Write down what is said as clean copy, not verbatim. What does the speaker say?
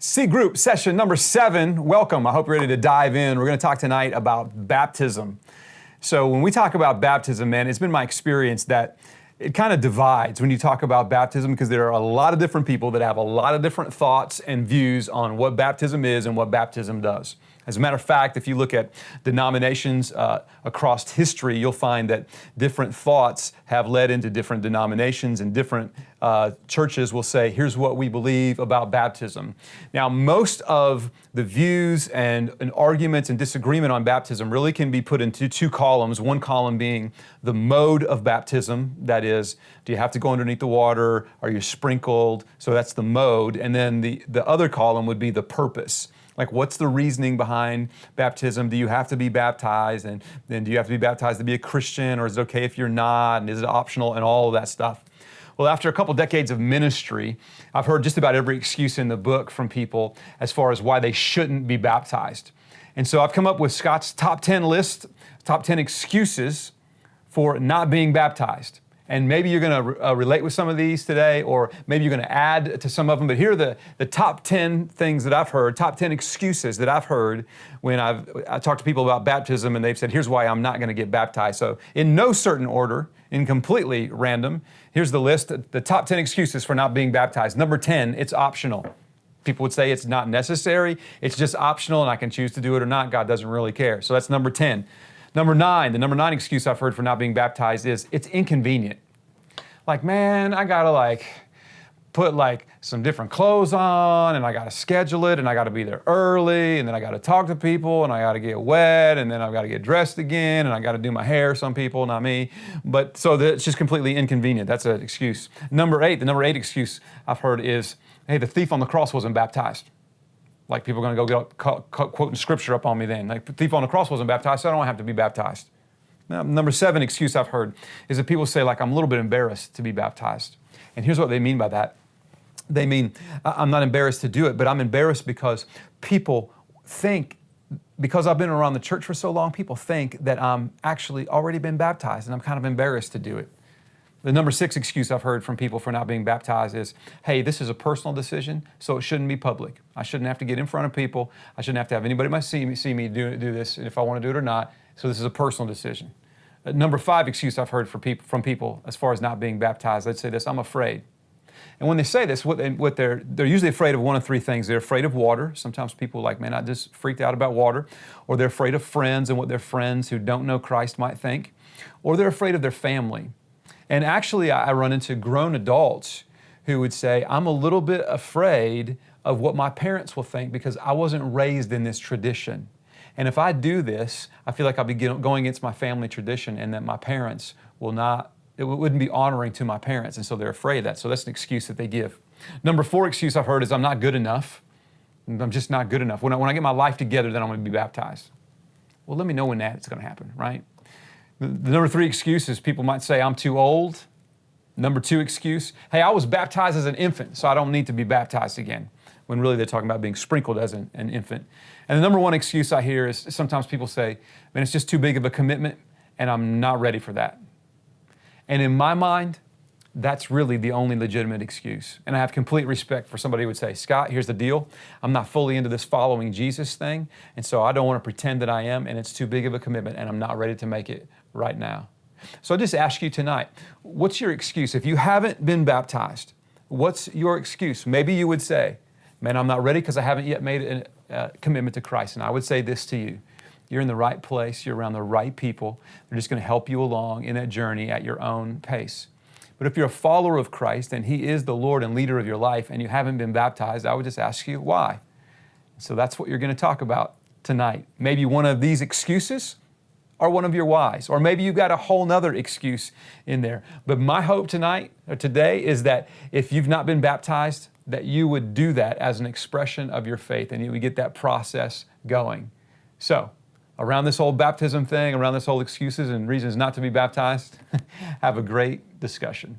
C Group session number 7. Welcome. I hope you're ready to dive in. We're going to talk tonight about baptism. So when we talk about baptism, man, it's been my experience that it kind of divides when you talk about baptism because there are a lot of different people that have a lot of different thoughts and views on what baptism is and what baptism does. As a matter of fact, if you look at denominations across history, you'll find that different thoughts have led into different denominations, and different churches will say, here's what we believe about baptism. Now, most of the views and arguments and disagreement on baptism really can be put into two columns. One column being the mode of baptism, that is, do you have to go underneath the water? Are you sprinkled? So that's the mode. And then the other column would be the purpose. Like, what's the reasoning behind baptism? Do you have to be baptized? And then do you have to be baptized to be a Christian? Or is it okay if you're not? And is it optional? And all of that stuff. Well, after a couple decades of ministry, I've heard just about every excuse in the book from people as far as why they shouldn't be baptized. And so I've come up with Scott's top 10 list, top 10 excuses for not being baptized. And maybe you're going to relate with some of these today, or maybe you're going to add to some of them. But here are the top 10 things that I've heard, top 10 excuses that I've heard when I talked to people about baptism, and they've said, here's why I'm not going to get baptized. So in no certain order, in completely random, here's the list, the top 10 excuses for not being baptized. Number 10, it's optional. People would say it's not necessary, it's just optional, and I can choose to do it or not. God doesn't really care. So that's number 10. Number 9, the number 9 excuse I've heard for not being baptized is it's inconvenient. Like, man, I gotta put some different clothes on, and I gotta schedule it, and I gotta be there early, and then I gotta talk to people, and I gotta get wet, and then I've gotta get dressed again, and I gotta do my hair, some people, not me. But so it's just completely inconvenient. That's an excuse. Number 8, the number 8 excuse I've heard is, hey, the thief on the cross wasn't baptized. Like, people are going to go quoting scripture up on me then. Like, the thief on the cross wasn't baptized, so I don't have to be baptized. Now, number 7 excuse I've heard is that people say, I'm a little bit embarrassed to be baptized. And here's what they mean by that. They mean, I'm not embarrassed to do it, but I'm embarrassed because people think, because I've been around the church for so long, people think that I'm actually already been baptized, and I'm kind of embarrassed to do it. The number 6 excuse I've heard from people for not being baptized is, hey, this is a personal decision, so it shouldn't be public. I shouldn't have to get in front of people. I shouldn't have to have anybody see me do this, if I want to do it or not. So this is a personal decision. Number 5 excuse I've heard from people as far as not being baptized, they'd say this, I'm afraid. And when they say this, they're usually afraid of one of 3 things. They're afraid of water. Sometimes people man, I just freaked out about water. Or they're afraid of friends and what their friends who don't know Christ might think. Or they're afraid of their family. And actually, I run into grown adults who would say, I'm a little bit afraid of what my parents will think because I wasn't raised in this tradition. And if I do this, I feel like I'll be going against my family tradition, and that my parents it wouldn't be honoring to my parents. And so they're afraid of that. So that's an excuse that they give. Number 4 excuse I've heard is I'm not good enough. I'm just not good enough. When I get my life together, then I'm going to be baptized. Well, let me know when that's going to happen, right? The number 3 excuse is people might say, I'm too old. Number 2 excuse, hey, I was baptized as an infant, so I don't need to be baptized again. When really they're talking about being sprinkled as an infant. And the number 1 excuse I hear is sometimes people say, man, it's just too big of a commitment, and I'm not ready for that. And in my mind, that's really the only legitimate excuse. And I have complete respect for somebody who would say, Scott, here's the deal. I'm not fully into this following Jesus thing, and so I don't want to pretend that I am, and it's too big of a commitment, and I'm not ready to make it right now. So I just ask you tonight, what's your excuse? If you haven't been baptized, what's your excuse? Maybe you would say, man, I'm not ready because I haven't yet made a commitment to Christ. And I would say this to you. You're in the right place. You're around the right people. They're just going to help you along in that journey at your own pace. But if you're a follower of Christ and He is the Lord and leader of your life and you haven't been baptized, I would just ask you why. So that's what you're going to talk about tonight. Maybe one of these excuses or one of your whys. Or maybe you've got a whole nother excuse in there. But my hope tonight or today is that if you've not been baptized, that you would do that as an expression of your faith and you would get that process going. So, around this whole baptism thing, around this whole excuses and reasons not to be baptized, have a great discussion.